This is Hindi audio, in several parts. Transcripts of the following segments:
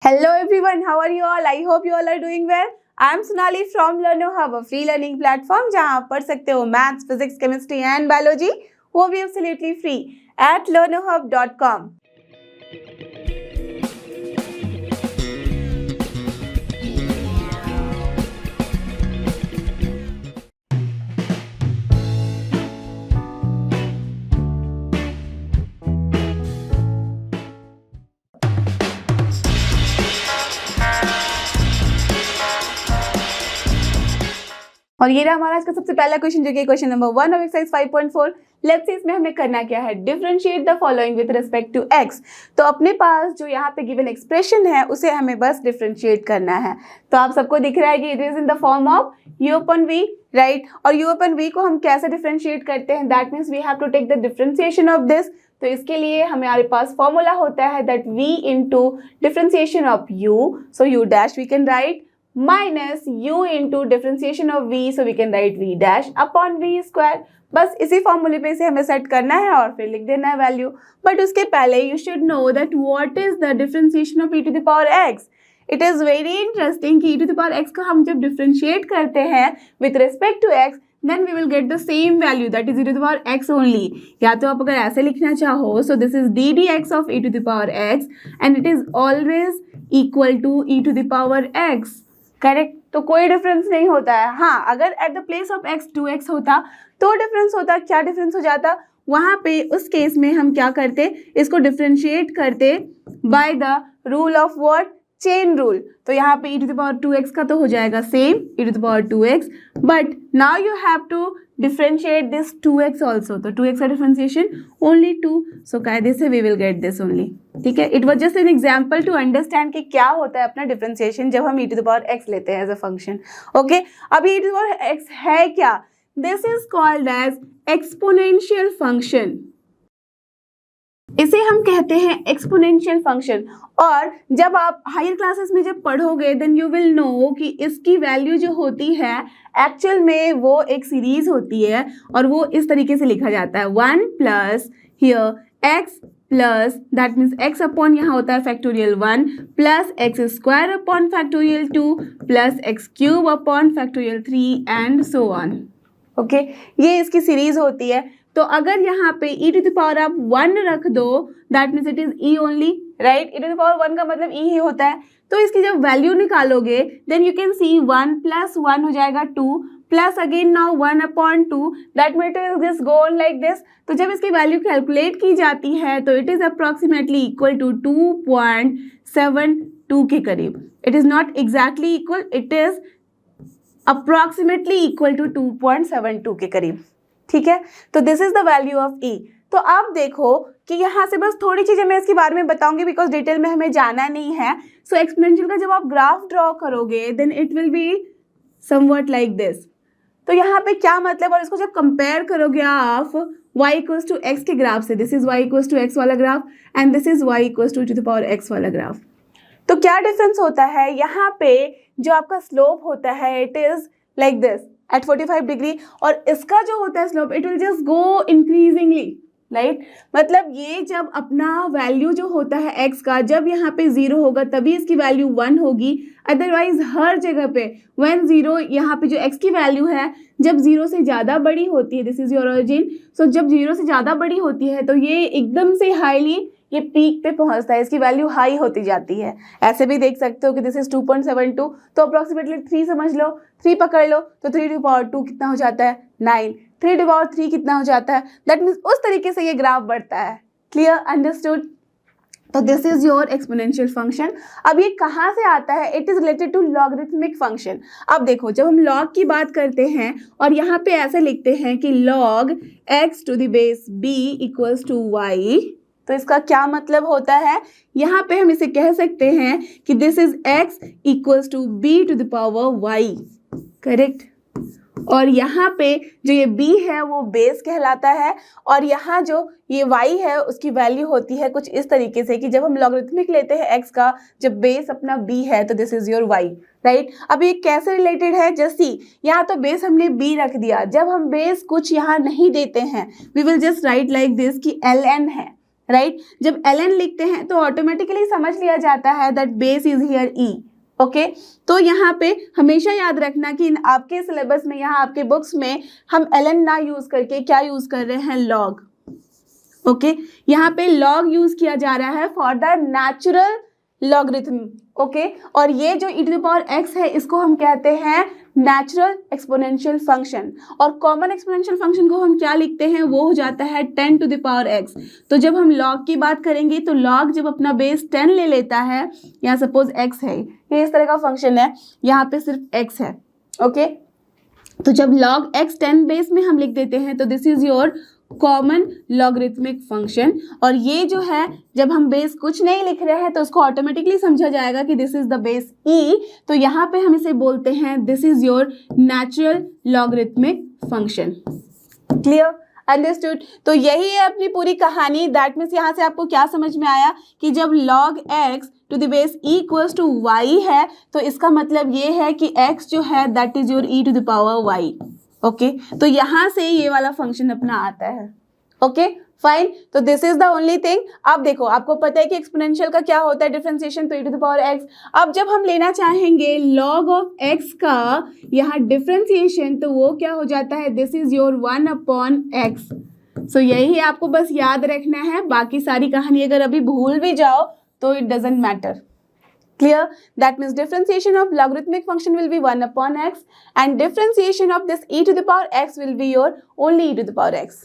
Hello everyone, how are you all? I hope you all are doing well. I am Sonali from Learno Hub, a free learning platform जहां आप पढ़ सकते हो maths, physics, chemistry and biology, वो भी absolutely free at learnohub.com. और ये रहा हमारा आज का सबसे पहला क्वेश्चन जो कि question number 1 of exercise 5.4. Let's see इसमें हमें करना क्या है, differentiate the following with respect to x. तो अपने पास जो यहाँ पे गिवन एक्सप्रेशन है उसे हमें बस डिफरेंशिएट करना है. तो आप सबको दिख रहा है कि it is in the form of u upon v, right. और u upon v को हम कैसे डिफरेंशिएट करते हैं, that means we have to take the differentiation of this. तो इसके लिए हमारे पास फॉर्मूला होता है that v into differentiation of u, so u dash we can write minus u into differentiation of v, so we can write v dash upon v square. बस इसी फॉर्मूले पे इसे हमें सेट करना है और फिर लिख देना है वैल्यू. बट उसके पहले you should know that what is the differentiation of e to the power x. It is very interesting कि e to the power x को हम जब डिफरेंशिएट करते हैं with respect to x, then we will get the same value, that is e to the power x only. या तो आप अगर ऐसे लिखना चाहो, so this is d dx of e to the power x and it is always equal to e to the power x. Correct. तो कोई डिफरेंस नहीं होता है. हाँ, अगर eight the place of x 2x होता तो डिफरेंस होता. क्या डिफरेंस हो जाता वहाँ पे? उस केस में हम क्या करते, इसको डिफरेंशिएट करते by the rule of what, chain rule. तो यहाँ पे e to the power 2x का तो हो जाएगा same e to the power 2x, but now you have to differentiate this 2x also. तो 2x का डिफरेंशिएशन ओनली 2, सो कायदे से we will get this only. ठीक है. It was just an example to understand कि क्या होता है अपना डिफरेंशिएशन जब हम e to the power x लेते हैं एज अ फंक्शन. ओके, अब e to the power x है क्या? This is called as exponential function. इसे हम कहते हैं एक्सपोनेंशियल फंक्शन. और जब आप हायर क्लासेस में जब पढ़ोगे देन यू विल नो कि इसकी वैल्यू जो होती है एक्चुअल में वो एक सीरीज होती है और वो इस तरीके से लिखा जाता है 1 plus here x plus that means x upon यहाँ होता है factorial 1 plus x square upon factorial 2 plus x cube upon factorial 3 and so on. Okay, ये इसकी सीरीज होती है. तो अगर यहाँ पे e टू द पावर आप 1 रख दो that means it is e only, right. e to the power 1 का मतलब e ही होता है. तो इसकी जब वैल्यू निकालोगे then you can see 1 plus 1 हो जाएगा 2 plus again now 1 upon 2 that means this go on like this. तो जब इसकी वैल्यू कैलकुलेट की जाती है तो it is approximately equal to 2.72 के करीब. It is not exactly equal, it is approximately equal to 2.72 के करीब. ठीक है. तो this is the value of e. तो आप देखो कि यहाँ से बस थोड़ी चीजें मैं इसके बारे में बताऊंगी बिकॉज डिटेल में हमें जाना नहीं है. सो एक्सपोनेंशियल का जब आप ग्राफ ड्रॉ करोगे then it will be something like this. तो यहाँ पे क्या मतलब, और इसको जब कंपेयर करोगे आप y इक्वल्स टू x के ग्राफ से, this is y equals to x वाला graph and this is y equals to the power x वाला ग्राफ. तो क्या डिफरेंस होता है यहाँ पे, जो आपका स्लोप होता है it is like this eight 45 degree और इसका जो होता है slope it will just go increasingly, right. मतलब ये जब अपना वैल्यू जो होता है x का जब यहाँ पे 0 होगा तभी इसकी वैल्यू 1 होगी. अदरवाइज हर जगह पे व्हेन 0 यहाँ पे जो x की वैल्यू है जब 0 से ज़्यादा बड़ी होती है, दिस इज योर ओरिजिन. सो जब 0 से ज़्यादा बड़ी होती है तो ये एकदम से हाईली ये पीक पे पहुंचता है, इसकी वैल्यू हाई होती जाती है. ऐसे भी देख सकते हो कि दिस इज 2.72, तो अप्रोक्सीमेटली 3 समझ लो, 3 पकड़ लो तो 3 टू पावर 2 कितना हो जाता है 9, 3 टू पावर 3 कितना हो जाता है, दैट मीन्स उस तरीके से ये ग्राफ बढ़ता है. Clear, understood. तो this is your exponential function. अब ये कहाँ से आता है? It is related to logarithmic function. अब देखो जब हम लॉग की बात करते हैं और यहाँ पे ऐसे लिखते हैं कि log x to the base b equals to y, तो इसका क्या मतलब होता है? यहाँ पे हम इसे कह सकते हैं कि this is x equals to b to the power y, correct. और यहाँ पे जो ये b है वो बेस कहलाता है और यहाँ जो ये y है उसकी वैल्यू होती है कुछ इस तरीके से कि जब हम लॉगरिथमिक लेते हैं x का, जब बेस अपना b है तो this is your y, right. अब ये कैसे रिलेटेड है? जस्ट सी, यहाँ तो बेस हमने b रख दिया. जब हम बेस कुछ यहाँ नहीं देते हैं we will just write like this कि ln है, राइट। जब ln लिखते हैं तो ऑटोमेटिकली समझ लिया जाता है that base is here e। Okay, तो यहाँ पे हमेशा याद रखना कि आपके सिलेबस में, यहाँ आपके बुक्स में हम ln ना यूज करके क्या यूज कर रहे हैं, log। ओके, यहाँ पे log यूज किया जा रहा है for the natural logarithm. Okay, और ये जो e to the power x है इसको हम कहते हैं नेचुरल एक्सपोनेंशियल फंक्शन, और कॉमन एक्सपोनेंशियल फंक्शन को हम क्या लिखते हैं, वो हो जाता है 10 टू द पावर x। तो जब हम log की बात करेंगे तो log जब अपना बेस 10 ले लेता है, यहाँ सपोज x है, ये इस तरह का फंक्शन है, यहाँ पे सिर्फ x है। ओके, तो जब log x 10 बेस में हम लिख देते हैं तो this is your common logarithmic function. और ये जो है जब हम बेस कुछ नहीं लिख रहे हैं तो उसको ऑटोमेटिकली समझा जाएगा कि this is the base e, तो यहाँ पे हम इसे बोलते हैं this is your natural logarithmic function. Clear, understood. तो यही है अपनी पूरी कहानी। दैट मीन्स यहाँ से आपको क्या समझ में आया कि जब log x to the base e equals to y है तो इसका मतलब ये है कि x जो है that is your e to the power y। Okay, तो यहाँ से ये वाला फंक्शन अपना आता है। Okay, fine. तो this is the only thing. अब देखो, आपको पता है कि एक्सपोनेंशियल का क्या होता है, डिफरेंशिएशन, तो e to the power x। अब जब हम लेना चाहेंगे log ऑफ x का यहाँ डिफरेंशिएशन, तो वो क्या हो जाता है, दिस इज योर 1/x। सो यही आपको बस याद रखना है, बाकी सारी कहानी अगर अभी भूल भी जाओ तो it doesn't matter. Clear? That means differentiation of logarithmic function will be 1/x and differentiation of this e to the power x will be your only e to the power x.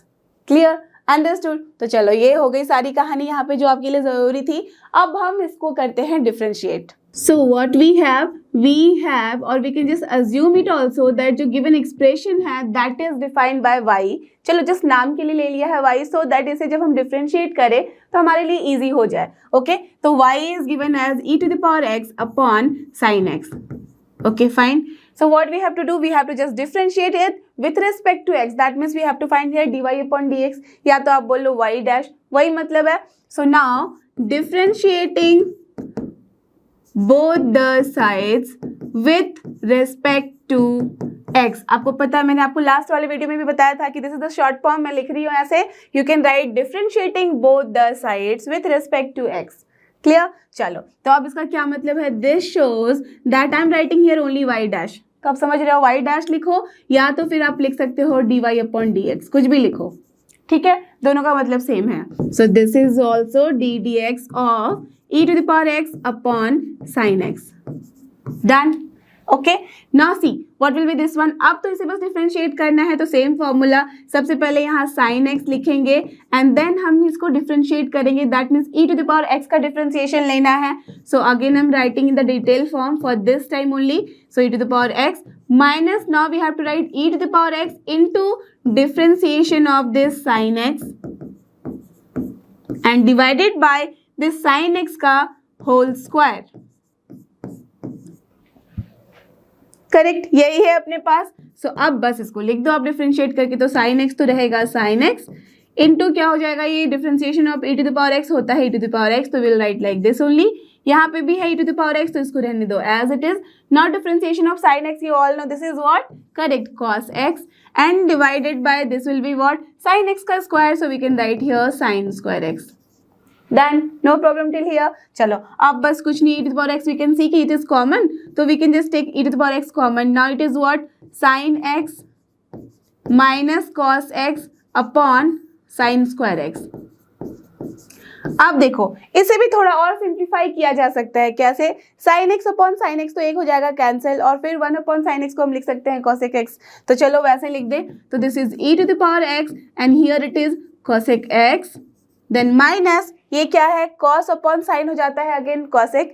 Clear? Understood? तो चलो ये हो गई सारी कहानी यहाँ पे जो आपके लिए ज़रूरी थी। अब हम इसको करते हैं differentiate. So what we have or we can just assume it also that जो given expression है that is defined by y। चलो just नाम के लिए ले लिया है y, so that इसे जब हम differentiate करें तो हमारे लिए easy हो जाए। ओके, तो y is given as e to the power x upon sin x। Okay, fine. So what we have to do, we have to just differentiate it with respect to x. That means we have to find here dy upon dx, या तो आप बोलो y dash, y मतलब है। So now differentiating both the sides with respect to x। आपको पता है, मैंने आपको लास्ट वाले वीडियो में भी बताया था कि this is the short form, मैं लिख रही हूँ ऐसे, you can write differentiating both the sides with respect to x। Clear, चलो तो अब इसका क्या मतलब है, this shows that I am writing here only y dash. तो आप समझ रहे हो, y डैश लिखो या तो फिर आप लिख सकते हो dy अपॉन dx, कुछ भी लिखो, ठीक है, दोनों का मतलब सेम है। So this is also D d x of e to the power x upon sin x। Done? Okay, now see what will be this one। अब तो इसे बस डिफरेंशिएट करना है, तो सेम फॉर्मूला, सबसे पहले यहाँ sin x लिखेंगे एंड देन हम इसको डिफरेंशिएट करेंगे, that means e to the power x का डिफरेंशिएशन लेना है। So again I am writing in the detail form for this time only. So e to the power x minus, now we have to write e to the power x into differentiation of this sin x and divided by this sin x का होल स्क्वायर। करेक्ट, यही है अपने पास। सो अब बस इसको लिख दो आप डिफरेंशिएट करके, तो sin x तो रहेगा sin x इनटू क्या हो जाएगा, ये differentiation of e to the power x होता है e to the power x, तो will write like this only. यहाँ पे भी है e to the power x, तो इसको रहने दो as it is. Now differentiation of sin x, you all know this is what, correct, cos x and divided by this will be what, sin x का square, so we can write here sin square x। Done, no problem till here। चलो अब बस कुछ नहीं, e to the power x we can see कि it is common, तो we can just take e to the power x common। Now it is what, sin x minus cos x upon sin square x। अब देखो इसे भी थोड़ा और सिंप्लीफाई किया जा सकता है, कैसे, sin x upon sin x तो एक हो जाएगा कैंसिल, और फिर 1 अपॉन sin x को हम लिख सकते हैं cosec x। तो चलो वैसे लिख दे, तो this is e to the power x and here it is cosec x, then minus ये क्या है, cos अपॉन साइन हो जाता है again cosec,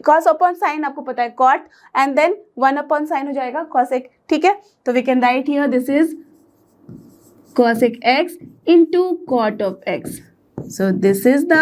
cos upon sine आपको पता है cot, and then 1 upon sine हो जाएगा cosec। ठीक है, तो we can write here this is cosec x into cot of x। So this is the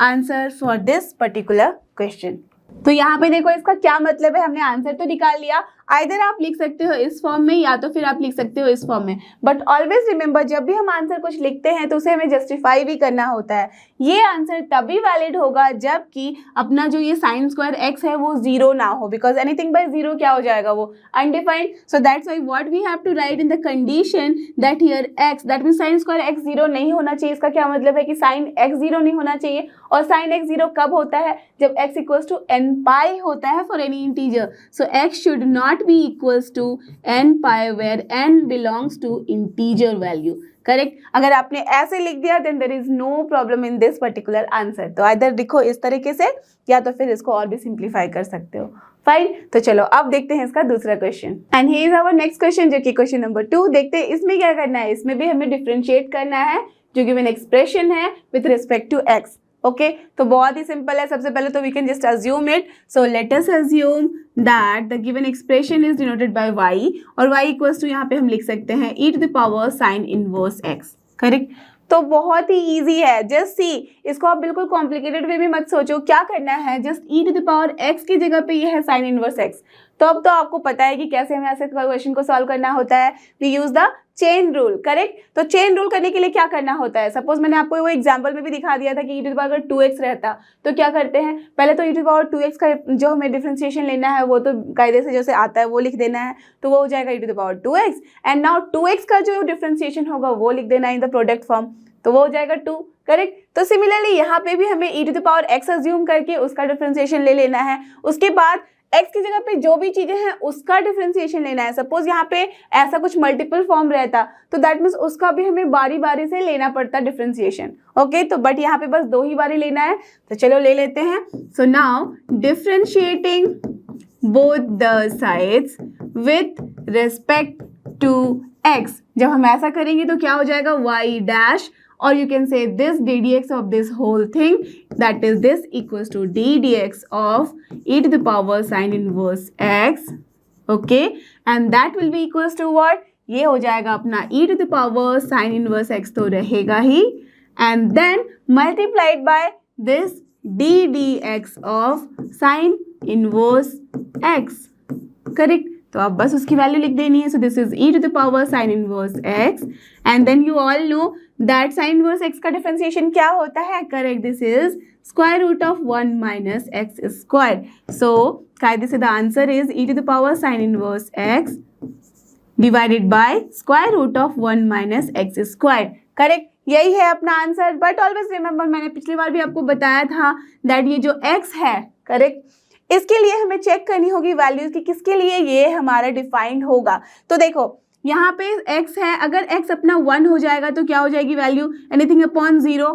answer for this particular question। तो यहाँ पे देखो इसका क्या मतलब है, हमने आंसर तो निकाल लिया, आइदर आप लिख सकते हो इस फॉर्म में या तो फिर आप लिख सकते हो इस फॉर्म में, बट ऑलवेज रिमेंबर जब भी हम आंसर कुछ लिखते हैं तो उसे हमें जस्टिफाई भी करना होता है। ये आंसर तभी वैलिड होगा जबकि अपना जो ये साइन स्क्वायर एक्स है वो जीरो ना हो, बिकॉज एनीथिंग बाय जीरो क्या हो जाएगा, वो undefined. So that's why what we have to write in the condition that here x, that mean sine square x zero नहीं होना चाहिए। इसका क्या मतलब है कि साइन एक्स जीरो नहीं होना चाहिए। और साइन एक्स जीरो कब होता है, जब x equals to n pi होता है for any integer. So x should not be equals to n pi where n belongs to integer value. Correct. अगर आपने ऐसे लिख दिया then there is no problem in this particular answer. तो आइदर लिखो इस तरीके से या तो फिर इसको और भी सिंप्लीफाई कर सकते हो। फाइन। तो चलो अब देखते हैं इसका दूसरा question and here is our next question जो कि क्वेश्चन नंबर 2। देखते हैं इसमें क्या करना है। इसमें भी हमें डिफरेंशिएट करना है जो गिवन एक्सप्रेशन है with respect to x. Okay तो बहुत ही सिंपल है। सबसे पहले तो we can just assume it. So let us assume that the given expression is denoted by y और y इक्वल्स टू यहाँ पे हम लिख सकते हैं e to the power sine inverse x। Correct. तो बहुत ही इजी है, जस्ट सी। इसको आप बिल्कुल कॉम्प्लिकेटेड वे में मत सोचो। क्या करना है, just e to the power x की जगह पे ये है साइन इनवर्स x। तो अब तो आपको पता है कि कैसे हमें ऐसे क्वेश्चन को सॉल्व करना होता है। We use the chain rule. Correct. तो चेन रूल करने के लिए क्या करना होता है, सपोज मैंने आपको वो एग्जांपल में भी दिखा दिया था कि e to the power 2x रहता तो क्या करते हैं, पहले तो e to the power 2x का जो हमें डिफरेंशिएशन लेना है वो तो कायदे से जैसे आता है वो लिख देना है। तो वो हो जाएगा e to the power 2x and now 2x का जो डिफरेंशिएशन होगा वो लिख देना इन द प्रोडक्ट फॉर्म, तो वो हो जाएगा 2। करेक्ट। तो सिमिलरली यहाँ पे भी हमें e to the power x assume करके उसका डिफरेंशिएशन ले लेना है। उसके बाद x की जगह पे जो भी चीजें हैं उसका डिफरेंशिएशन लेना है। सपोज यहाँ पे ऐसा कुछ मल्टीपल फॉर्म रहता तो दैट मीन्स उसका भी हमें बारी बारी से लेना पड़ता डिफरेंशिएशन। ओके तो बट यहाँ पे बस 2 ही बारी लेना है, तो चलो ले लेते हैं। So now differentiating both the sides with respect to x। जब हम ऐसा करेंगे तो क्या हो जाएगा, y डैश और you can say this d dx of this whole thing, that is this equals to d dx of e to the power sin inverse x. Okay, and that will be equals to what, ये हो जाएगा अपना e to the power sin inverse x तो रहेगा ही and then multiplied by this d dx of sin inverse x. Correct. तो अब बस उसकी वैल्यू लिख देनी है। So this is e to the power sine inverse x and then you all know that sine inverse x का डिफरेंशिएशन क्या होता है। Correct, this is square root of 1 minus x square. So कायदे से the answer is e to the power sine inverse x divided by square root of 1 minus x square. Correct, यही है अपना आंसर। बट ऑलवेज रिमेंबर, मैंने पिछली बार भी आपको बताया था दैट ये जो x है, करेक्ट, इसके लिए हमें चेक करनी होगी वैल्यूज कि किसके लिए ये हमारा डिफाइंड होगा। तो देखो यहाँ पे x है, अगर x अपना 1 हो जाएगा तो क्या हो जाएगी वैल्यू, एनीथिंग अपॉन 0,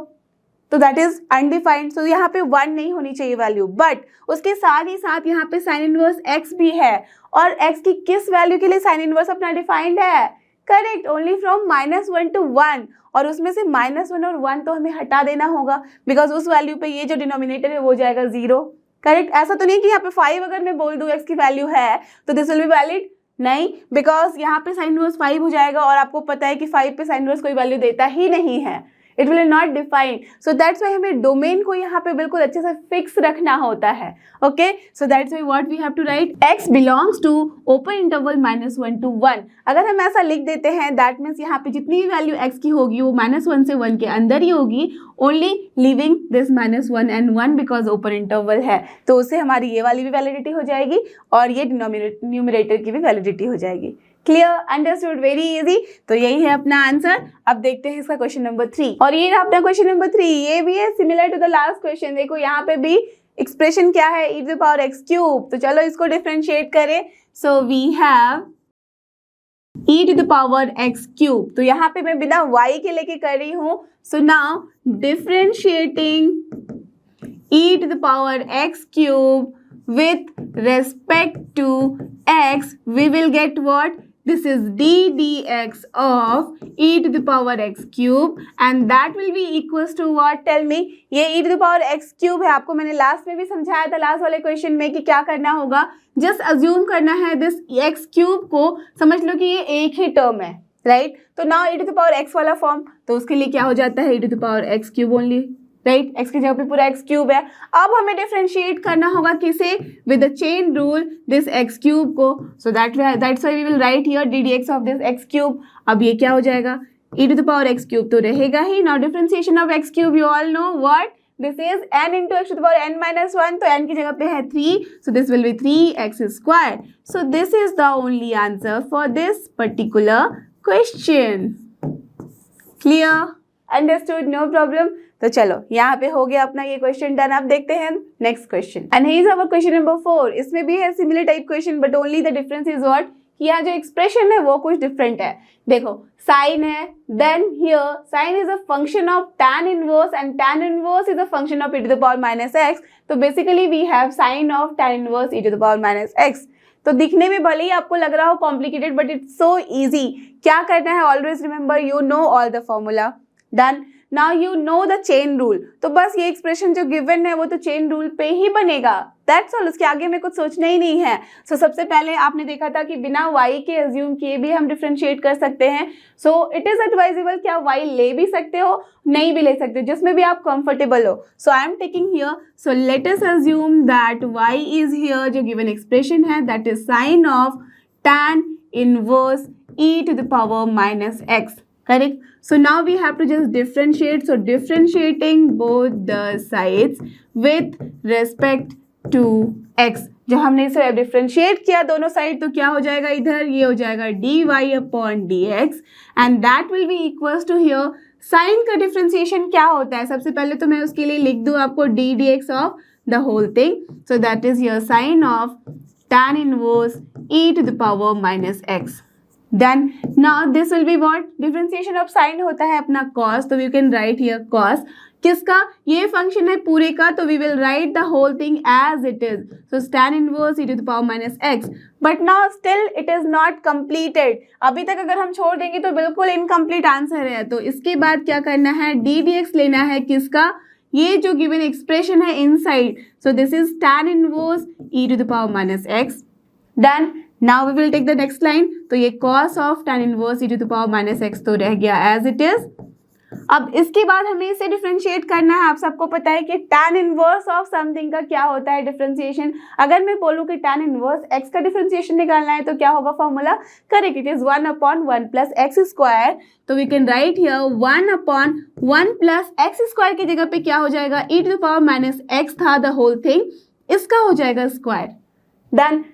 तो दैट इज अनडिफाइंड। सो यहाँ पे 1 नहीं होनी चाहिए वैल्यू। बट उसके साथ ही साथ यहाँ पे साइन इनवर्स x भी है और x की किस वैल्यू के लिए साइन इनवर्स अपना डिफाइंड है। करेक्ट, ओनली फ्रॉम -1 to 1 और उसमें से -1 और 1 तो हमें हटा देना होगा बिकॉज उस वैल्यू पे ये जो डिनोमिनेटर है वो जाएगा 0। करेक्ट, ऐसा तो नहीं कि यहाँ पे 5 अगर मैं बोल दूँ x की वैल्यू है तो दिस विल बी वैलिड, नहीं, बिकॉज यहाँ पे साइन इनवर्स 5 हो जाएगा और आपको पता है कि 5 पे साइन इनवर्स कोई वैल्यू देता ही नहीं है, it will not define. So that's Y हमें डोमेन को यहाँ पे बिल्कुल अच्छे से फिक्स रखना होता है। Okay, so that's why what we have to write, x belongs to open interval -1 to 1। अगर हम ऐसा लिख देते हैं दैट मीन्स यहाँ पे जितनी भी वैल्यू x की होगी वो -1 से 1 के अंदर ही होगी, only living this -1 and 1 because open interval है। तो उससे हमारी ये वाली भी वैलिडिटी हो जाएगी और ये न्यूमरेटर की भी वैलिडिटी हो जाएगी। Clear, understood, very easy. तो यही है अपना आंसर। अब देखते हैं इसका क्वेश्चन नंबर 3 और ये रहा अपना क्वेश्चन नंबर 3। ये भी है similar to the last question. देखो यहाँ पे भी एक्सप्रेशन क्या है, e to the power x cube. तो चलो इसको डिफरेंशिएट करें। So we have e to the power x cube. तो यहाँ पे मैं बिना y के लेके कर रही हूँ। So now differentiating e to the power x cube with respect to x, we will get what? This is d dx of e to the power x cube and that will be equals to what? Tell me. ये e to the power x cube है, आपको मैंने लास्ट में भी समझाया था लास्ट वाले क्वेश्चन में कि क्या करना होगा, जस्ट अज्यूम करना है दिस x क्यूब को, समझ लो कि ये एक ही टर्म है, राइट। तो now e to the power x वाला फॉर्म, तो उसके लिए क्या हो जाता है e to the power x cube only. Right, x की जगह पे पूरा x क्यूब है। अब हमें डिफरेंशिएट करना होगा किसे, with the chain rule this x cube को, so that's why we will write here d d x of this x cube. अब ये क्या हो जाएगा, e to the power x cube तो रहेगा ही। Now differentiation of x cube, you all know what this is n into x to the power n minus 1, तो n की जगह पे है 3, so this will B 3x square. So this is the only answer for this particular question. Clear, understood, no problem. तो चलो यहाँ पे हो गया अपना ये क्वेश्चन डन। अब देखते हैं next question, and here is our question number 4। इसमें भी है similar type question, but only the difference is what, यहाँ जो एक्सप्रेशन है वो कुछ डिफरेंट है। देखो साइन है, then here sine is a function of tan inverse and tan inverse is a function of e to the power minus x। तो basically we have sine of tan inverse e to the power minus x। तो दिखने में भले ही आपको लग रहा हो complicated, but it's so easy. क्या करना है, always remember you know all the formula. Done, now you know the chain rule. तो बस ये एक्सप्रेशन जो गिवन है वो तो चेन रूल पे ही बनेगा, दैट्स ऑल, उसके आगे में कुछ सोचना ही नहीं है। सो सबसे पहले आपने देखा था कि बिना y के अज्यूम किए भी हम डिफरेंशिएट कर सकते हैं। सो इट इज एडवाइजेबल कि आप y ले भी सकते हो, नहीं भी ले सकते हो, जिसमें भी आप कंफर्टेबल हो। So I am taking here, so let us assume that y is here, जो गिवन एक्सप्रेशन है that is sine of tan inverse e to the power minus x, correct? So now we have to just differentiate. So differentiating both the sides with respect to x. जब हमने इसे डिफ्रेंशिएट किया दोनों साइड तो क्या हो जाएगा, इधर ये हो जाएगा dy upon dx and that will be equals to here sine का डिफ्रेंशिएशन क्या होता है। सबसे पहले तो मैं उसके लिए लिख दूँ आपको d dx of the whole thing, so that is here sine of tan inverse e to the power minus x। Then now this will be what, differentiation of sin होता है अपना cos, तो we can write here cos किसका, ये फंक्शन है पूरे का, तो we will write the whole thing as it is, so tan inverse e to the power minus x, but now still it is not completed। अभी तक अगर हम छोड़ देंगे तो बिल्कुल इनकम्प्लीट आंसर है। तो इसके बाद क्या करना है, d dx लेना है किसका, ये जो गिवन एक्सप्रेशन है inside, so this is tan inverse e to the power minus x। Done, now we will take the next line, तो ये cos of tan inverse e to the power minus x तो रह गया as it is। अब इसके बाद हमें इसे डिफरेंशिएट करना है। आप सबको पता है कि tan इनवर्स ऑफ समथिंग का क्या होता है डिफरेंशिएशन। अगर मैं बोलूँ कि tan इनवर्स x का डिफरेंशिएशन निकालना है तो क्या होगा formula, correct, it is 1 upon 1 plus x square. तो we can write here 1 upon 1 plus x square की जगह पे क्या हो जाएगा, e to the power minus x था द होल थिंग, इसका हो जाएगा square. Done,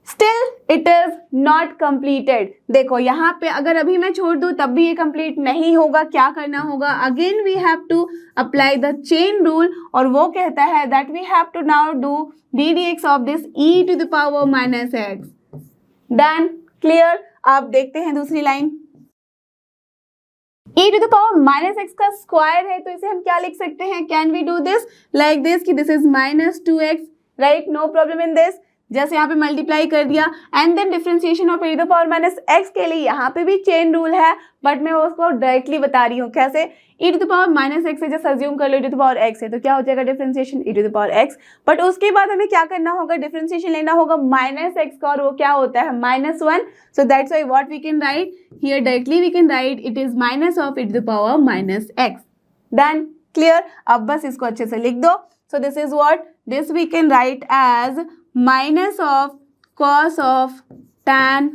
still it is not completed. देखो यहाँ पे अगर अभी मैं छोड़ दूँ तब भी ये कंप्लीट नहीं होगा, क्या करना होगा, again we have to apply the chain rule, और वो कहता है that we have to now do d d x of this e to the power minus x. Done, clear. आप देखते हैं दूसरी line, e to the power minus x का स्क्वायर है, तो इसे हम क्या लिख सकते हैं, can we do this like this कि this is minus 2x, right, no problem in this. जैसे यहाँ पे मल्टीप्लाई कर दिया and then differentiation of e to the power minus x के लिए यहाँ पे भी चेन रूल है, बट मैं उसको डायरेक्टली बता रही हूँ कैसे, e to the power minus x से जस्ट अज्यूम कर लो e to the power x है, तो क्या हो जाएगा differentiation e to the power x। But उसके बाद हमें क्या करना होगा, डिफरेंशिएशन लेना होगा माइनस x का, और वो क्या होता है -1, so that's why what we can write here, directly we can write it is minus of e to the power minus x। Done, clear. अब बस इसको अच्छे से लिख दो, so this is what, this we can write as minus of cos of tan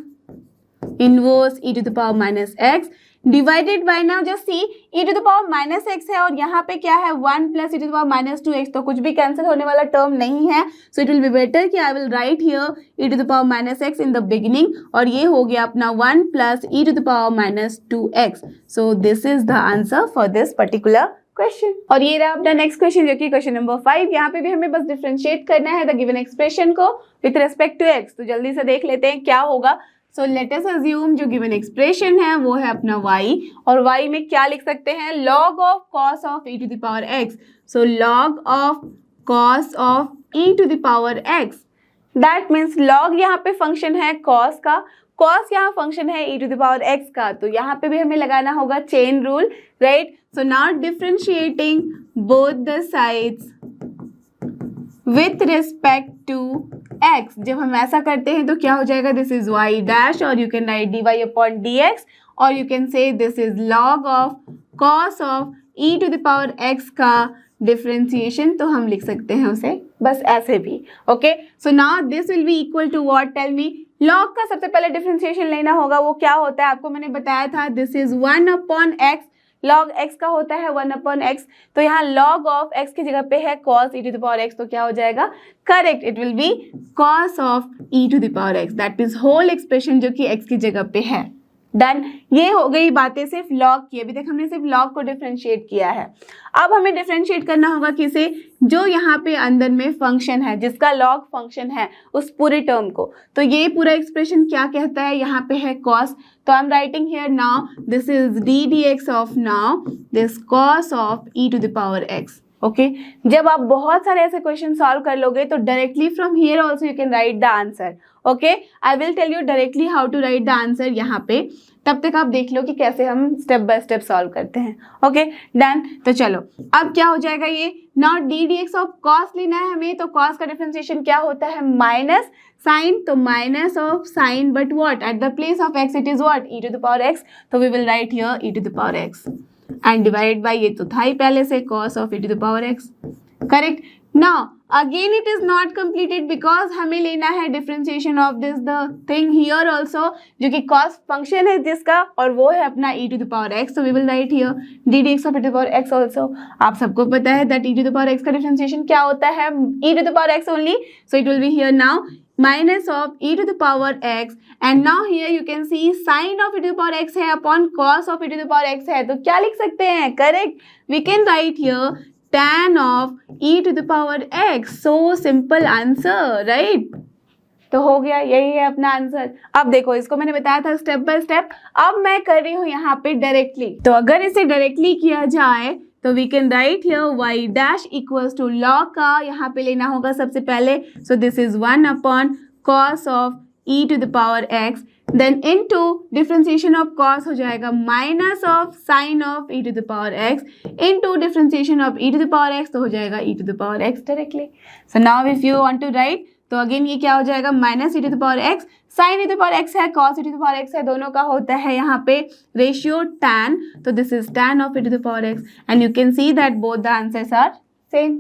inverse e to the power minus x divided by, now just see e to the power minus x है और यहाँ पे क्या है 1 plus e to the power minus 2x, तो कुछ भी कैंसिल होने वाला टर्म नहीं है, so it will be better कि I will write here e to the power minus x in the beginning, और ये हो गया अपना 1 plus e to the power minus 2x, so this is the answer for this particular question. और ये रहा अपना नेक्स्ट क्वेश्चन जो कि क्वेश्चन नंबर 5। यहाँ पे भी हमें बस डिफरेंशिएट करना है द गिवन एक्सप्रेशन को विथ रिस्पेक्ट टू x। तो जल्दी से देख लेते हैं क्या होगा। सो लेट अस अज्यूम जो गिवन एक्सप्रेशन है वो है अपना y, और y में क्या लिख सकते हैं, log of cos of e to the power x। So log of cos of e to the power x, that means log यहाँ पे फंक्शन है cos का, cos यहाँ फंक्शन है e to the power x का, तो यहाँ पे भी हमें लगाना होगा chain rule, right. So now differentiating both the sides with respect to x, जब हम ऐसा करते हैं तो क्या हो जाएगा, दिस इज y डैश, और you can write dy upon dx, और you can say this is log of cos of e to the power x का डिफरेंशिएशन, तो हम लिख सकते हैं उसे बस ऐसे भी। Okay, so now this will be equal to what, tell me. Log का सबसे पहले डिफरेंशिएशन लेना होगा, वो क्या होता है आपको मैंने बताया था, this is 1/x। Log x का होता है 1/x, तो यहाँ लॉग ऑफ x की जगह पे है cos e to the power x, तो क्या हो जाएगा, correct, it will be cos of e to the power x, that means whole expression जो कि x की जगह पे है। डन, ये हो गई बातें सिर्फ लॉग की। अभी तक हमने सिर्फ लॉग को डिफरेंशिएट किया है। अब हमें डिफरेंशिएट करना होगा किसे, जो यहाँ पे अंदर में फंक्शन है, जिसका लॉग फंक्शन है, उस पूरे टर्म को। तो ये पूरा एक्सप्रेशन क्या कहता है, यहाँ पे है cos, तो I am writing here now this is d dx of now this cos of e to the power x। Okay, जब आप बहुत सारे ऐसे क्वेश्चन सॉल्व कर लोगे तो directly from here also you can write the answer. Okay, I will tell you directly how to write the answer यहाँ पे, तब तक आप देख लो कि कैसे हम स्टेप बाय स्टेप सॉल्व करते हैं। ओके डन, तो चलो अब क्या हो जाएगा ये, now D d x of cos लेना है हमें, तो कॉस का डिफरेंशिएशन क्या होता है, माइनस साइन, तो minus of sine but what, at the place of x it is what, e to the power x, तो we will write here e to the power x and divide by, ये तो था ही पहले से, cos of e to the power x, correct. Now again it is not completed because हमें लेना है differentiation of this the thing here also, जो कि cos फंक्शन है जिसका, और वो है अपना e to the power x, तो we will write here d d x of e to the power x also. आप सबको पता है that e to the power x का डिफरेंशिएशन क्या होता है, e to the power x only, so it will be here now minus of e to the power x, and now here you can see sin of e to the power x है upon cos of e to the power x है, तो क्या लिख सकते हैं, correct, we can write here tan of e to the power x, so simple answer, right? तो हो गया, यही है अपना आंसर। अब देखो, इसको मैंने बताया था स्टेप बाय स्टेप, अब मैं कर रही हूँ यहाँ पे डायरेक्टली, तो अगर इसे डायरेक्टली किया जाए तो we can write here y dash equals to log का यहाँ पे लेना होगा सबसे पहले, so this is 1 cos of e to the power x, then into differentiation of cos हो जाएगा minus of sine of e to the power x into differentiation of e to the power x, तो हो जाएगा e to the power x directly. So now if you want to right, तो अगेन ये क्या हो जाएगा, minus e to the power x, sine e to the power x है, cos e to the power x है, दोनों का होता है यहाँ पे रेशियो tan, तो this is tan of e to the power x, and you can see that both the answers are same.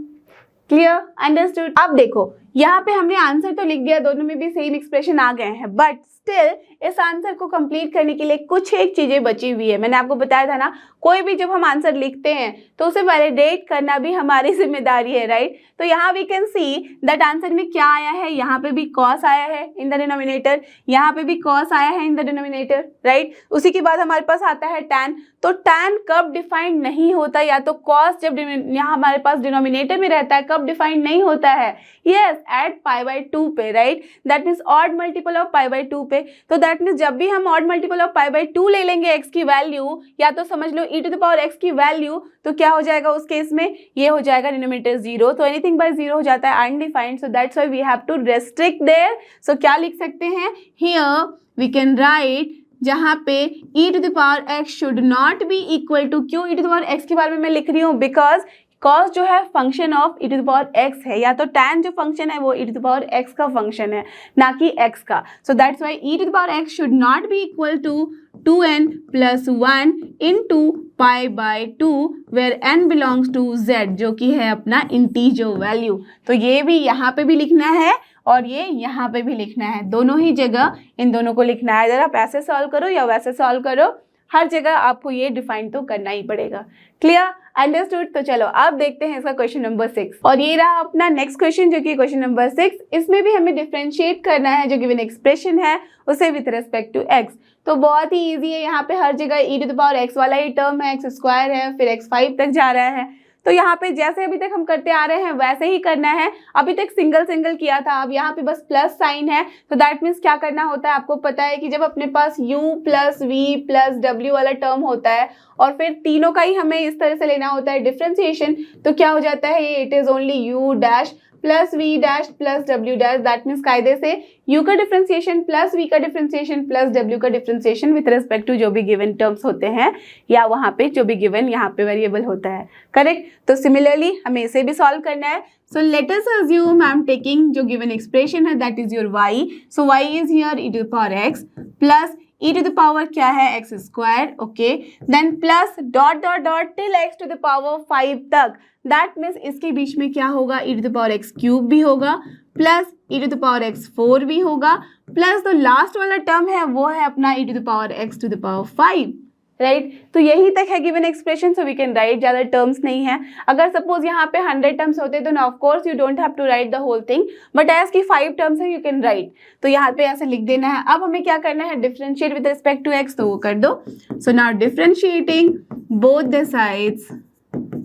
Clear, understood. अब देखो यहाँ पे हमने आंसर तो लिख दिया, दोनों में भी सेम एक्सप्रेशन आ गए हैं, बट स्टिल इस आंसर को कंप्लीट करने के लिए कुछ एक चीजें बची हुई है। मैंने आपको बताया था ना, कोई भी जब हम आंसर लिखते हैं तो उसे वैलिडेट करना भी हमारी जिम्मेदारी है, राइट। तो यहाँ we can see that answer में क्या आया है, यहाँ पे भी कॉस आया है इन द डिनोमिनेटर, यहाँ पे भी कॉस आया है इन द डिनोमिनेटर, राइट। उसी के बाद हमारे पास आता है टैन, तो टैन कब डिफाइंड नहीं होता, या तो कॉस जब यहाँ हमारे पास डिनोमिनेटर में रहता है कब डिफाइंड नहीं होता है, यस, एट π/2 पे, right, that means odd multiple of π/2 पे। तो दैट मीन्स जब भी हम ऑड मल्टीपल ऑफ π/2 ले लेंगे एक्स की वैल्यू, या तो समझ लो e to the power x की वैल्यू, तो क्या हो जाएगा उस केस में, ये हो जाएगा डिनोमिनेटर 0, तो एनीथिंग बाय 0 हो जाता है undefined, so that's why we have to restrict there. सो क्या लिख सकते हैं, हियर वी कैन राइट, जहाँ पे e to the power x should not be equal to, क्यों e to the power x के बारे में मैं लिख रही हूँ, बिकॉज cos जो है function of e to the power x है, या तो tan जो फंक्शन है वो e to the power x का फंक्शन है, ना कि x का। So that's why e to the power x should not be equal to 2n + 1 into π/2 where n belongs to z, जो कि है अपना इंटीजर वैल्यू। तो ये भी यहाँ पे भी लिखना है और ये यहाँ पे भी लिखना है, दोनों ही जगह इन दोनों को लिखना है। अगर आप ऐसे सॉल्व करो या वैसे सॉल्व करो, हर जगह आपको ये डिफाइन तो करना ही पड़ेगा। Clear, understood. तो चलो अब देखते हैं इसका क्वेश्चन नंबर 6, और ये रहा अपना नेक्स्ट क्वेश्चन जो कि क्वेश्चन नंबर 6। इसमें भी हमें डिफरेंशिएट करना है जो गिवन एक्सप्रेशन है उसे विथ रेस्पेक्ट टू x। तो बहुत ही इजी है, यहाँ पे हर जगह e to the power x वाला ही टर्म है, x² है, फिर x5 तक जा रहा है। तो यहाँ पे जैसे अभी तक हम करते आ रहे हैं वैसे ही करना है। अभी तक सिंगल सिंगल किया था, अब यहाँ पे बस प्लस साइन है, तो दैट मीन्स क्या करना होता है, आपको पता है कि जब अपने पास u + v + w वाला टर्म होता है और फिर तीनों का ही हमें इस तरह से लेना होता है डिफरेंशिएशन, तो क्या हो जाता है, ये it is only u dash plus v dash plus w dash, that means कायदे से u का डिफरेंशिएशन प्लस v का डिफरेंशिएशन प्लस w का डिफरेंशिएशन विथ रिस्पेक्ट टू जो भी गिवन टर्म्स होते हैं या वहाँ पे जो भी गिवन यहाँ पे वेरिएबल होता है, करेक्ट। तो सिमिलरली हमें इसे भी सॉल्व करना है। So let us assume I am taking जो गिवन एक्सप्रेशन है that is your y, so y is here e to the power x plus e to the power क्या है x square, okay, then plus dot dot dot till x to the power 5 तक, दैट मीन्स इसके बीच में क्या होगा, e to the power x cube भी होगा plus e to the power x 4 भी होगा प्लस जो लास्ट वाला टर्म है वो है अपना e to the power x to the power 5, right. तो यही तक है given expression, so we can write, ज़्यादा टर्म्स नहीं है। अगर सपोज यहाँ पे 100 टर्म्स होते तो of course you don't have to write the whole thing, but as की 5 टर्म्स है यू कैन राइट, तो यहाँ पे ऐसे लिख देना है। अब हमें क्या करना है, differentiate with respect to x, तो वो कर दो। So now differentiating both the sides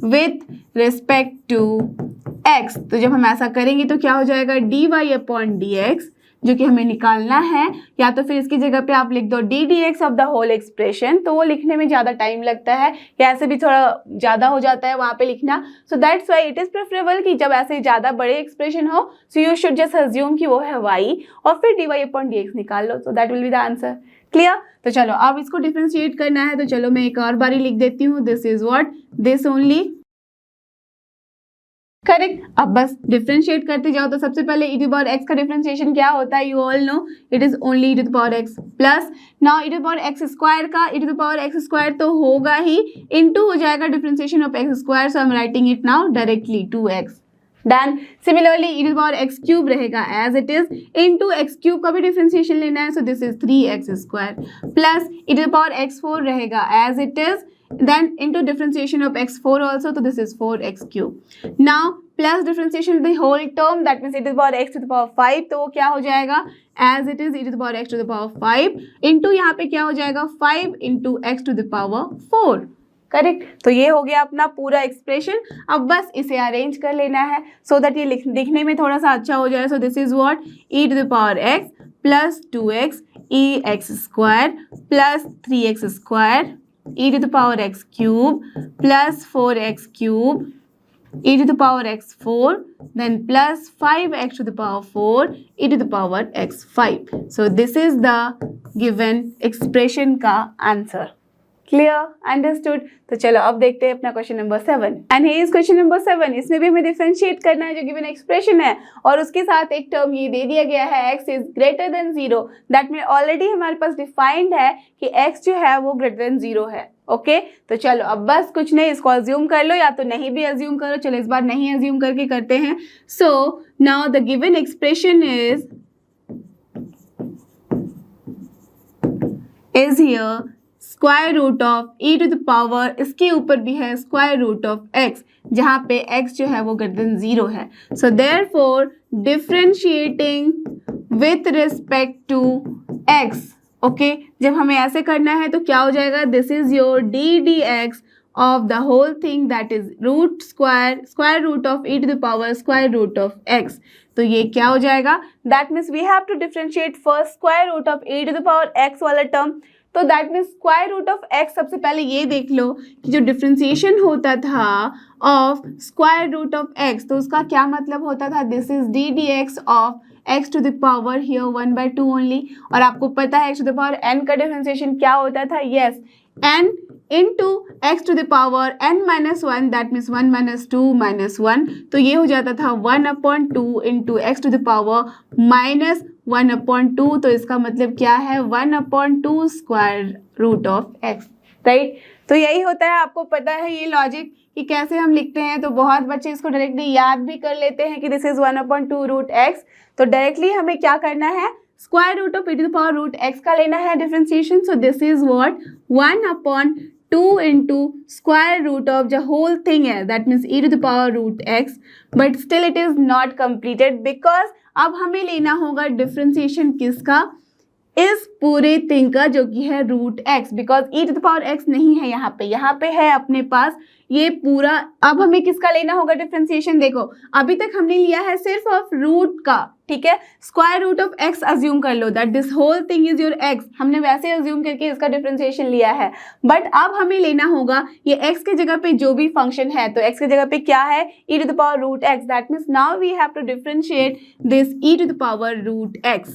with respect to x, तो जब हम ऐसा करेंगे तो क्या हो जाएगा, dy अपॉन dx, जो कि हमें निकालना है, या तो फिर इसकी जगह पे आप लिख दो d d x of the whole expression, तो वो लिखने में ज़्यादा टाइम लगता है या ऐसे भी थोड़ा ज़्यादा हो जाता है वहाँ पे लिखना, सो that's why it is preferable कि जब ऐसे ज़्यादा बड़े एक्सप्रेशन हो so you should just assume कि वो है y और फिर dy अपॉन dx निकाल लो, so that will be the answer. Clear? तो चलो अब इसको डिफ्रेंशिएट करना है, तो चलो मैं एक और बारी लिख देती हूँ, this is what, this only, correct. अब बस डिफरेंशिएट करते जाओ, तो सबसे पहले e to the power x का डिफरेंशिएशन क्या होता है, you all know it is only e to the power x plus, now e to the power x square का e to the power x square तो होगा ही, इनटू हो जाएगा differentiation of x square, so I am writing it now directly 2x। Done. Similarly e to the power x cube रहेगा as it is, into x cube का भी डिफरेंशिएशन लेना है, so this is 3x square plus e to the power x4 रहेगा as it is, then into differentiation of x4 also, so this is 4x cube. Now plus differentiation of the whole term, that means e to the power x to the power 5, तो वो क्या हो जाएगा, as it is e to the power x to the power 5 into यहाँ पे क्या हो जाएगा 5 into x to the power 4, correct. तो ये हो गया अपना पूरा एक्सप्रेशन। अब बस इसे अरेंज कर लेना है सो दैट ये दिखने में थोड़ा सा अच्छा हो जाए। So this is what, e to the power x plus 2x e x square plus 3x square e to the power x cube plus 4x cube e to the power x 4, then plus 5x to the power 4 e to the power x 5. So this is the given expression का answer. Clear, understood. तो चलो अब देखते हैं अपना question number 7, and here is question number 7। इसमें भी हमें डिफरेंशिएट करना है जो गिवन एक्सप्रेशन है, और उसके साथ एक टर्म ये दे दिया गया है x is greater than 0, that में ऑलरेडी हमारे पास डिफाइंड है कि x जो है वो ग्रेटर देन 0 है, ओके। तो चलो अब बस कुछ नहीं, इसको अज्यूम कर लो या तो नहीं भी अज्यूम करो, चलो इस बार नहीं अज्यूम करके करते हैं। So now the given expression is here square root of e to the power, इसके ऊपर भी है स्क्वायर रूट ऑफ x, जहाँ पे x जो है वो ग्रेटर देन 0 है। So therefore differentiating with respect to x, okay, जब हमें ऐसे करना है तो क्या हो जाएगा, this is your d d x of the whole thing, that is root square root of e to the power square root of x। तो ये क्या हो जाएगा, that means we have to differentiate first square root of e to the power x वाला टर्म, तो that means square root of x, सबसे पहले ये देख लो कि जो डिफरेंशिएशन होता था of square root of x, तो उसका क्या मतलब होता था, this is d d x of x to the power here 1/2 only, और आपको पता है x to the power n का डिफरेंशिएशन क्या होता था, yes n into x to the power n minus 1, that means 1 minus 2 minus 1, तो ये हो जाता था 1/2 into x to the power minus 1/2, तो इसका मतलब क्या है 1/2 square root of x, right. तो यही होता है, आपको पता है ये लॉजिक कि कैसे हम लिखते हैं, तो बहुत बच्चे इसको डायरेक्टली याद भी कर लेते हैं कि दिस इज 1/2 रूट x, तो डायरेक्टली हमें क्या करना है, square root of e to the power root x का लेना है differentiation. So this is what 1/2 into square root of the whole thing है, that means e to the power root x, but still it is not completed because अब हमें लेना होगा डिफरेंशिएशन किसका, इस पूरे थिंग का जो कि है root x, because e to the power x नहीं है यहाँ पे है अपने पास ये पूरा। अब हमें किसका लेना होगा डिफरेंशिएशन, देखो अभी तक हमने लिया है सिर्फ ऑफ रूट का, ठीक है, square root of x assume कर लो that this whole thing is your x, हमने वैसे अज्यूम करके इसका डिफरेंशिएशन लिया है, बट अब हमें लेना होगा ये x के जगह पे जो भी फंक्शन है, तो x के जगह पे क्या है e to the power root x, that means now we have to differentiate this e to the power root x।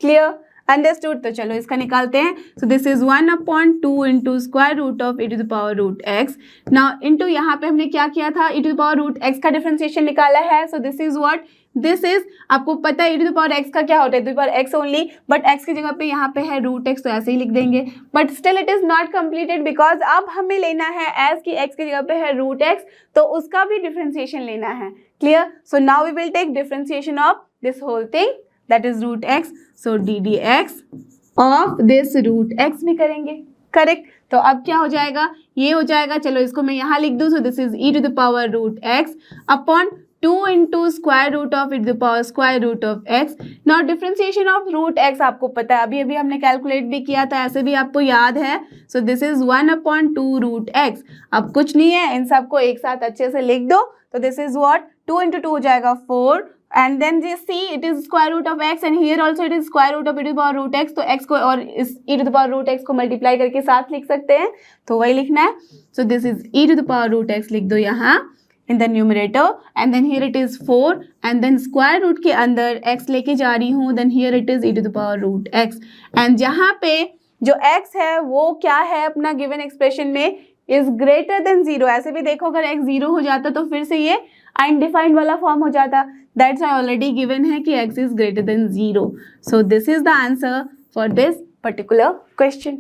Clear, understood. तो चलो इसका निकालते हैं। So this is 1/2 into square root of e to the power root x, now into यहाँ पे हमने क्या किया था, e to the power root x का डिफरेंशिएशन निकाला है। So this is what this is, आपको पता है e to the power x का क्या होता है, e to the power x only, but x की जगह पे यहाँ पे है रूट x, तो ऐसे ही लिख देंगे, but still it is not completed because अब हमें लेना है एज की x की जगह पे है रूट x, तो उसका भी डिफरेंशिएशन लेना है। Clear? So now we will take differentiation of this whole thing that is root x, so ddx of this root x भी करेंगे, करेक्ट। तो अब क्या हो जाएगा, ये हो जाएगा, चलो इसको मैं यहाँ लिख दूँ, so this is e to the power root x upon 2 into square root of e to the power square root of x। Now differentiation of root x आपको पता है, अभी अभी हमने कैलकुलेट भी किया था, ऐसे भी आपको याद है, so this is 1 upon 2 root x। अब कुछ नहीं है, इन सबको एक साथ अच्छे से लिख दो, तो दिस इज व्हाट, 2 इंटू 2 हो जाएगा 4, and then just see it is square root of x and here also it is square root of e to the power root x, तो x को और इस e to the power root x को मल्टीप्लाई करके साथ लिख सकते हैं, तो वही लिखना है। so this is e to the power root x लिख दो यहाँ in the numerator and then here it is 4 and then square root के अंदर x लेके जा रही हूँ, then here it is e to the power root x and जहाँ पे जो x है वो क्या है अपना गिवन एक्सप्रेशन में इज ग्रेटर देन 0। ऐसे भी देखो अगर x 0 हो जाता तो फिर से ये अनडिफाइंड वाला फॉर्म हो जाता, दैट्स व्हाई ऑलरेडी गिवन है कि x is greater than 0। So this is the answer for this particular question.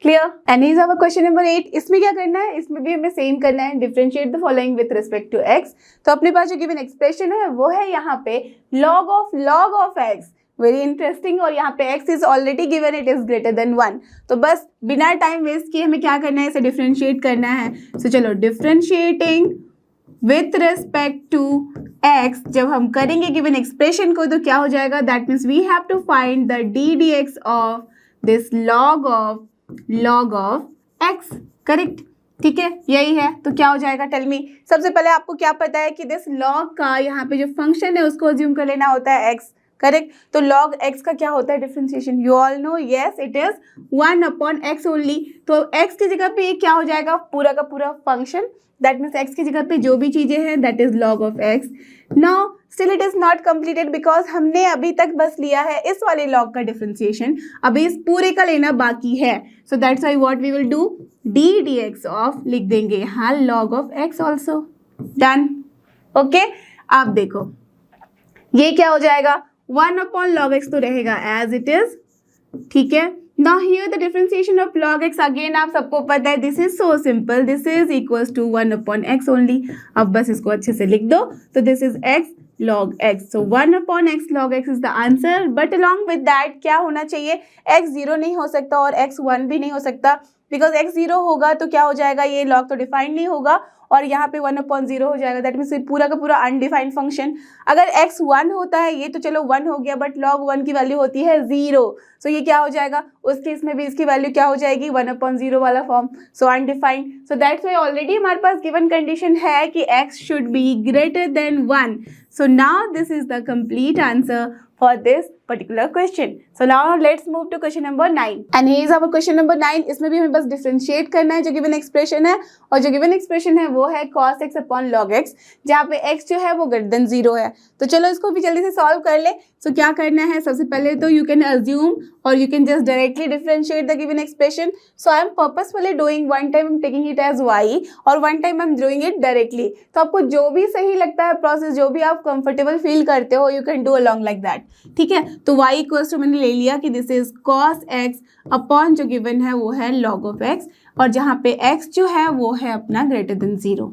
Clear? And is our question number 8। इसमें क्या करना है, इसमें भी हमें सेम करना है, differentiate the following with respect to x। तो अपने पास जो गिवन एक्सप्रेशन है वो है यहाँ पे log of x, very interesting, और यहाँ पे x is already given, it is greater than 1। तो बस बिना टाइम वेस्ट किए हमें क्या करना है, इसे डिफरेंशिएट करना है। सो चलो differentiating with respect to x जब हम करेंगे गिवन एक्सप्रेशन को तो क्या हो जाएगा, that means we have to find the ddx of this log of x, correct? ठीक है, यही है। तो क्या हो जाएगा, टेल मी। सबसे पहले आपको क्या पता है कि दिस log का यहाँ पे जो फंक्शन है उसको अज्यूम कर लेना होता है x, करेक्ट? तो log x का क्या होता है differentiation, you all no, yes it is 1 upon x only. तो x की जगह पे ये क्या हो जाएगा, पूरा का पूरा फंक्शन, दैट मीन्स x की जगह पे जो भी चीजें हैं that is log of x। Now still it is not completed because हमने अभी तक बस लिया है इस वाले log का डिफरेंशिएशन, अभी इस पूरे का लेना बाकी है। So that's why what we will do, d dx of लिख देंगे यहाँ log of x also. Done? Okay, आप देखो ये क्या हो जाएगा, 1 अपॉन log x तो रहेगा एज इट इज, ठीक है। Now here the differentiation of log x, again आप सबको पता है this is so simple, this is equals to 1 upon x only. अब बस इसको अच्छे से लिख दो, तो this is x log x, so 1 upon x log x is the answer, but along with that क्या होना चाहिए, x 0 नहीं हो सकता और x 1 भी नहीं हो सकता, बिकॉज x 0 होगा तो क्या हो जाएगा, ये log तो डिफाइंड नहीं होगा और यहाँ पे 1 अपॉन 0 हो जाएगा, दैट मीन्स पूरा का पूरा अनडिफाइंड फंक्शन। अगर x 1 होता है ये तो चलो 1 हो गया, बट log 1 की वैल्यू होती है 0, सो ये क्या हो जाएगा, उस केस में भी इसकी वैल्यू क्या हो जाएगी, 1 अपॉन 0 वाला form, so undefined. So that's Y already हमारे पास गिवन कंडीशन है कि x should be greater then 1। So now this is the complete answer for this particular question. So now let's move to question number 9. And here is our question number 9. इसमें भी हमें बस डिफरेंशिएट करना है जो गिवन एक्सप्रेशन है, और जो गिवन एक्सप्रेशन है वो है cos x upon log x, जहाँ पे x जो है वो ग्रेटर देन 0 है। तो चलो इसको भी जल्दी से सॉल्व कर ले। So क्या करना है, सबसे पहले तो you can assume or you can just directly differentiate the given expression. So I am purposefully doing, one time I'm taking it as y और one time I'm doing it directly. तो आपको जो भी सही लगता है प्रोसेस, जो भी आप कंफर्टेबल फील करते हो, you can do along like that, ठीक है। तो y इक्वल्स टू मैंने ले लिया कि this is cos x upon जो गिवन है वो है log ऑफ x, और जहाँ पे x जो है वो है अपना ग्रेटर देन 0।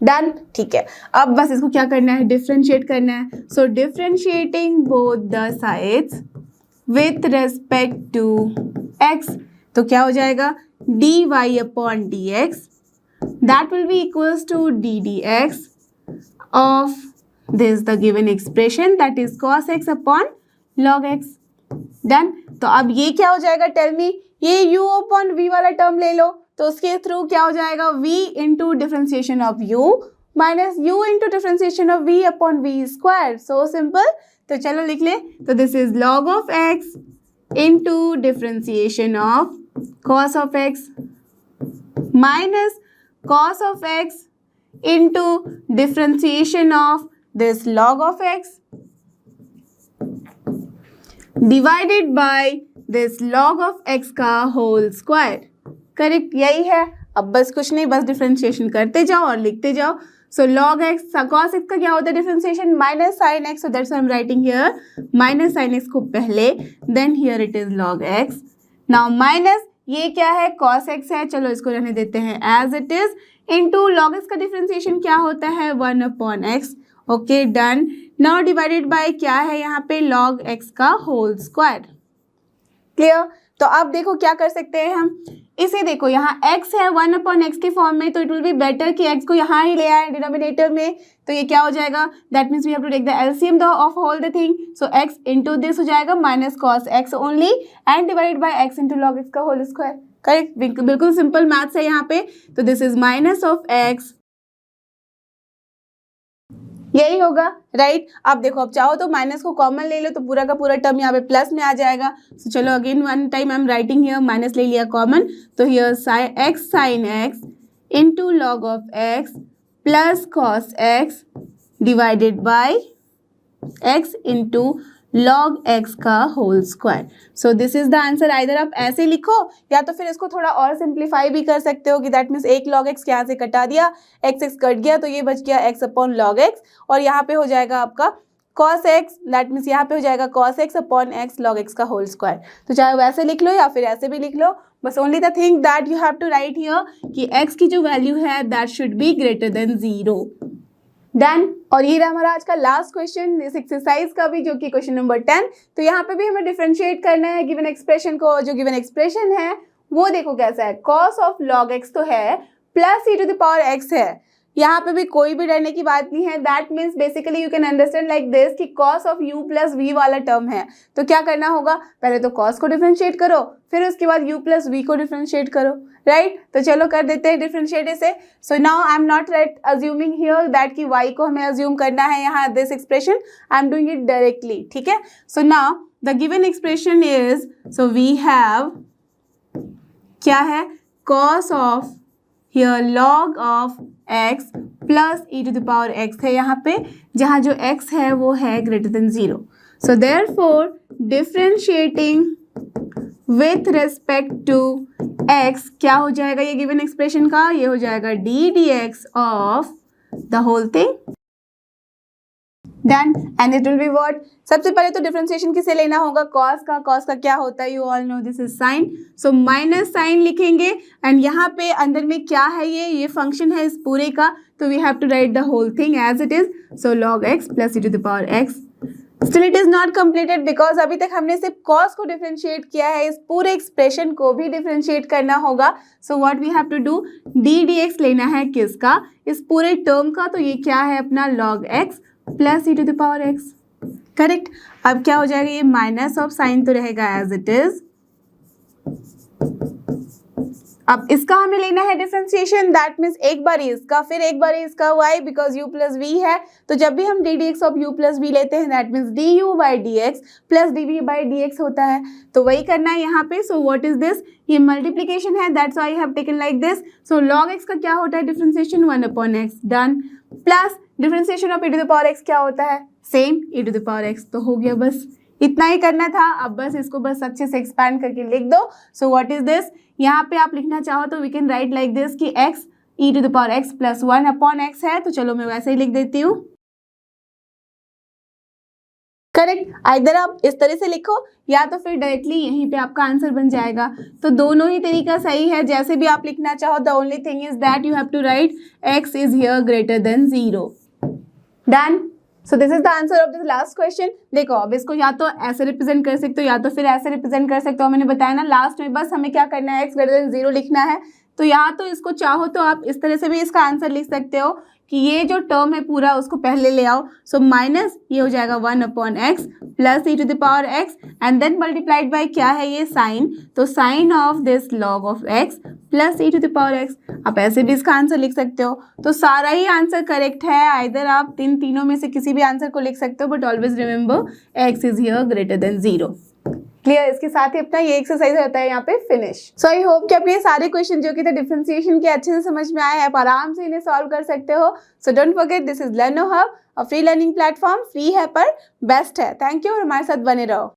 डन? ठीक है, अब बस इसको क्या करना है, डिफरेंशिएट करना है। So differentiating both the sides with respect to x, तो क्या हो जाएगा, dy upon dx that will be equals to ddx of this the given expression that is cos x upon log x। Done? तो अब ये क्या हो जाएगा, टेल मी, ये u अपॉन v वाला टर्म ले लो, तो उसके थ्रू क्या हो जाएगा, v into differentiation of u minus u into differentiation of v upon v square, so simple. तो चलो लिख ले, तो this is log of x into differentiation of cos of x minus cos of x into differentiation of this log of x divided by this log of x का होल स्क्वायर, करेक्ट? यही है। अब बस कुछ नहीं, बस डिफरेंशिएशन करते जाओ और लिखते जाओ। सो log x cos x का क्या होता है differentiation, minus sine x, so that's I am writing here minus sine x को पहले, then here it is log x. Now minus ये क्या है, cos x है, चलो इसको रहने देते हैं as it is, into log x का डिफरेंशिएशन क्या होता है 1/x. Okay done. Now divided by क्या है यहाँ पे log x का होल स्क्वायर. क्लियर. तो अब देखो क्या कर सकते हैं हम, इसे देखो यहाँ x है 1/x के फॉर्म में, तो इट विल बी बेटर कि x को यहाँ ही ले आए डिनोमिनेटर में. तो ये क्या हो जाएगा, that means we have to take the LCM of whole the thing. So x into this हो जाएगा minus cos x only and divided by x into log x का होल स्क्वायर. करेक्ट, बिल्कुल सिंपल मैथ्स है यहाँ पे. तो this is minus of x, यही होगा राइट. अब देखो, अब चाहो तो माइनस को कॉमन ले लो तो पूरा का पूरा टर्म यहाँ पे प्लस में आ जाएगा. सो चलो again one time I am writing here, minus ले लिया कॉमन, तो here x sine x into log of x plus cos x divided by x into log x का whole square. So this is the answer. Either आप ऐसे लिखो या तो फिर इसको थोड़ा और सिंप्लीफाई भी कर सकते हो कि दैट मीन्स एक log x यहाँ से कटा दिया, x कट गया तो ये बच गया x अपॉन log x, और यहाँ पे हो जाएगा आपका cos x, दैट मीन्स यहाँ पे हो जाएगा cos x upon x log x का होल स्क्वायर. तो चाहे वैसे लिख लो या फिर ऐसे भी लिख लो, बस only the thing that you have to write here कि x की जो वैल्यू है that should be greater than 0. Done. और ये रहा हमारा आज का लास्ट क्वेश्चन इस एक्सरसाइज का भी, जो कि क्वेश्चन नंबर 10. तो यहाँ पे भी हमें डिफरेंशिएट करना है गिवन एक्सप्रेशन को. जो गिवन एक्सप्रेशन है वो देखो कैसा है, cos ऑफ log x तो है plus e to the power x है. यहाँ पे भी कोई भी डरने की बात नहीं है. That means basically you can understand like this कि cos of u plus v वाला टर्म है. तो क्या करना होगा, पहले तो cos को डिफरेंशिएट करो, फिर उसके बाद u प्लस v को डिफरेंशिएट करो, राइट. तो चलो कर देते हैं डिफरेंशिएट इसे. So now I am not right assuming here that कि y को हमें अज्यूम करना है यहाँ this expression, I am doing it directly. ठीक है. So now the given expression is, so we have क्या है, cos of here log of x plus e to the power x है यहाँ पे, जहाँ जो x है वो है greater than 0. So therefore differentiating with respect to x क्या हो जाएगा ये given expression का, ये हो जाएगा d dx of the whole thing. Done. And it will be what, सबसे पहले तो डिफरेंशिएशन किसे लेना होगा, cos का क्या होता है, you all know this is sine. So minus sine लिखेंगे एंड यहाँ पे अंदर में क्या है, ये फंक्शन है इस पूरे का, तो we have to write the whole thing as it is. So log x plus e to the power x. Still it is not completed because अभी तक हमने सिर्फ cos को डिफरेंशिएट किया है, इस पूरे एक्सप्रेशन को भी डिफरेंशिएट करना होगा. So what we have to do, d dx लेना है किसका, इस पूरे टर्म का. तो ये क्या है अपना log x plus e to the power x. Correct. अब क्या हो जाएगा, ये माइनस ऑफ साइन तो रहेगा एज इट इज. अब इसका हमें लेना है डिफरेंशिएशन, दैट मीन्स एक बार इसका फिर एक बार इसका, y because u plus v है. तो जब भी हम d d x of u plus v लेते हैं that means d u by d x plus d v by d x होता है. तो वही करना है यहाँ पे. सो व्हाट इज दिस, ये मल्टीप्लीकेशन है, that's why I have taken like this. So log x का क्या होता है differentiation 1/x. Done. Plus differentiation of e to the power x क्या होता है, same e to the power x. तो हो गया, बस इतना ही करना था. अब बस इसको बस अच्छे से एक्सपैंड करके लिख दो. सो व्हाट इज दिस, यहाँ पे आप लिखना चाहो तो we can write like this कि x e to the power x plus 1/x है. तो चलो मैं वैसे ही लिख देती हूँ. करेक्ट. आइदर आप इस तरह से लिखो या तो फिर डायरेक्टली यहीं पे आपका आंसर बन जाएगा. तो दोनों ही तरीका सही है, जैसे भी आप लिखना चाहो. The only thing is that you have to write x is here greater than 0. Done. So this is the answer of this last question. देखो अब इसको या तो ऐसे रिप्रेजेंट कर सकते हो या तो फिर ऐसे रिप्रेजेंट कर सकते हो. मैंने बताया ना लास्ट में, बस हमें क्या करना है, x ग्रेटर देन 0 लिखना है. तो यहाँ तो इसको चाहो तो आप इस तरह से भी इसका आंसर लिख सकते हो कि ये जो टर्म है पूरा उसको पहले ले आओ. सो माइनस ये हो जाएगा 1/x plus e to the power x and then multiplied by क्या है ये साइन. तो sine of this log of x plus e to the power x. आप ऐसे भी इसका आंसर लिख सकते हो. तो सारा ही आंसर करेक्ट है. आइदर आप तीनों में से किसी भी आंसर को लिख सकते हो, but always remember x is here greater than 0. Clear. इसके साथ ही अपना ये एक्सरसाइज रहता है यहाँ पे फिनिश. सो आई होप कि आपके ये सारे क्वेश्चन जो कि थे डिफरेंशिएशन के अच्छे से समझ में आए हैं, आप आराम से इन्हें सॉल्व कर सकते हो. So don't forget this is लर्नो hub, a free learning platform. Free है पर बेस्ट है. थैंक यू और हमारे साथ बने रहो.